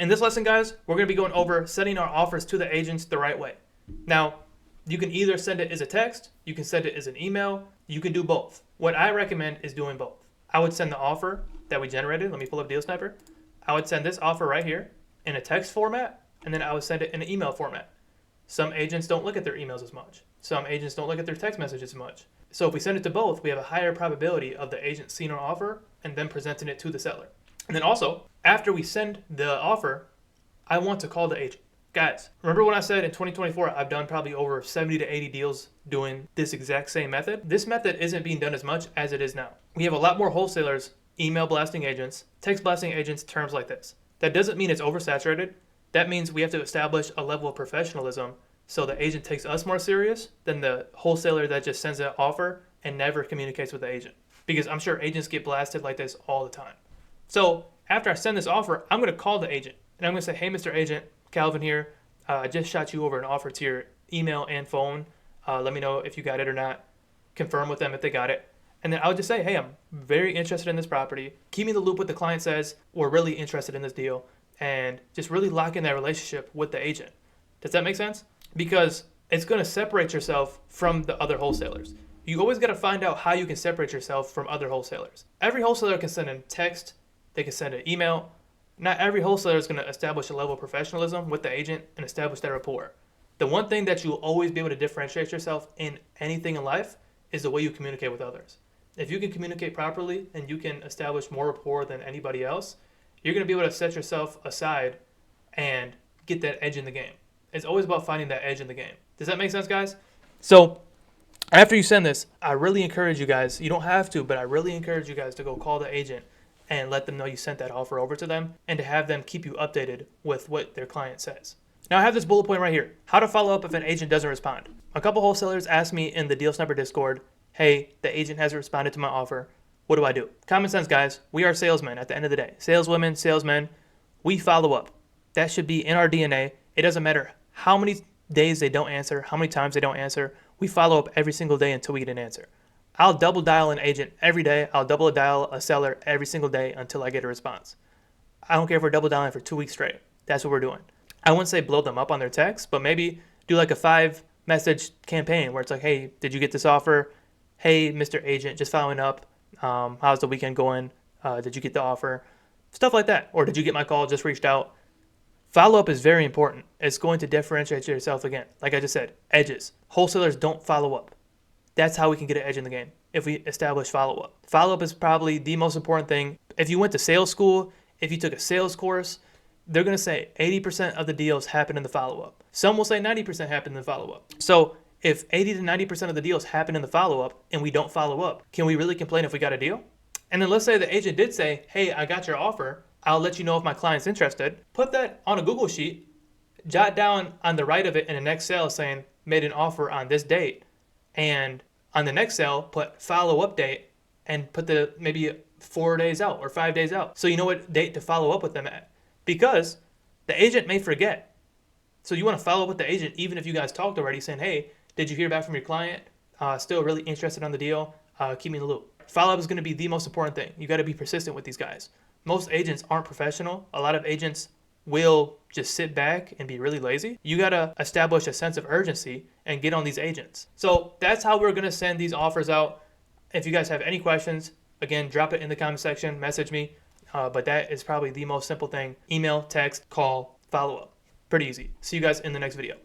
In this lesson, guys, we're going to be going over sending our offers to the agents the right way. Now, you can either send it as a text, you can send it as an email, you can do both. What I recommend is doing both. I would send the offer that we generated. Let me pull up Deal Sniper. I would send this offer right here in a text format, and then I would send it in an email format. Some agents don't look at their emails as much. Some agents don't look at their text messages as much. So if we send it to both, we have a higher probability of the agent seeing our offer and then presenting it to the seller. And then also, after we send the offer, I want to call the agent. Guys, remember when I said in 2024, I've done probably over 70 to 80 deals doing this exact same method? This method isn't being done as much as it is now. We have a lot more wholesalers email blasting agents, text blasting agents, terms like this. That doesn't mean it's oversaturated. That means we have to establish a level of professionalism so the agent takes us more serious than the wholesaler that just sends an offer and never communicates with the agent. Because I'm sure agents get blasted like this all the time. So after I send this offer, I'm going to call the agent. And I'm going to say, hey, Mr. Agent, Calvin here. I just shot you over an offer to your email and phone. Let me know if you got it or not. Confirm with them if they got it. And then I would just say, hey, I'm very interested in this property. Keep me in the loop what the client says. We're really interested in this deal. And just really lock in that relationship with the agent. Does that make sense? Because it's going to separate yourself from the other wholesalers. You always got to find out how you can separate yourself from other wholesalers. Every wholesaler can send a text. They can send an email. Not every wholesaler is going to establish a level of professionalism with the agent and establish that rapport. The one thing that you'll always be able to differentiate yourself in anything in life is the way you communicate with others. If you can communicate properly and you can establish more rapport than anybody else, you're going to be able to set yourself aside and get that edge in the game. It's always about finding that edge in the game. Does that make sense, guys? So after you send this, I really encourage you guys, you don't have to, but I really encourage you guys to go call the agent and let them know you sent that offer over to them and to have them keep you updated with what their client says. Now I have this bullet point right here, how to follow up if an agent doesn't respond. A couple wholesalers asked me in the Deal Sniper Discord, hey, the agent hasn't responded to my offer. What do I do? Common sense, guys. We are salesmen at the end of the day. Saleswomen, salesmen, we follow up. That should be in our DNA. It doesn't matter how many days they don't answer, how many times they don't answer. We follow up every single day until we get an answer. I'll double dial an agent every day. I'll double dial a seller every single day until I get a response. I don't care if we're double dialing for 2 weeks straight. That's what we're doing. I wouldn't say blow them up on their text, but maybe do like a 5-message campaign where it's like, hey, did you get this offer? Hey, Mr. Agent, just following up. How's the weekend going? Did you get the offer? Stuff like that. Or did you get my call? Just reached out. Follow-up is very important. It's going to differentiate yourself again. Like I just said, edges. Wholesalers don't follow up. That's how we can get an edge in the game, if we establish follow-up. Follow-up is probably the most important thing. If you went to sales school, if you took a sales course, they're going to say 80% of the deals happen in the follow-up. Some will say 90% happen in the follow-up. So if 80 to 90% of the deals happen in the follow-up and we don't follow up, can we really complain if we got a deal? And then let's say the agent did say, hey, I got your offer. I'll let you know if my client's interested. Put that on a Google sheet. Jot down on the right of it in the next cell saying, made an offer on this date. And on the next cell, put follow-up date and put the maybe 4 days out or 5 days out. So you know what date to follow up with them at. Because the agent may forget. So you want to follow up with the agent even if you guys talked already saying, hey, did you hear back from your client? Still really interested on the deal. Keep me in the loop. Follow-up is going to be the most important thing. You got to be persistent with these guys. Most agents aren't professional. A lot of agents will just sit back and be really lazy. You got to establish a sense of urgency and get on these agents. So that's how we're going to send these offers out. If you guys have any questions, again, drop it in the comment section, message me. But that is probably the most simple thing. Email, text, call, follow up. Pretty easy. See you guys in the next video.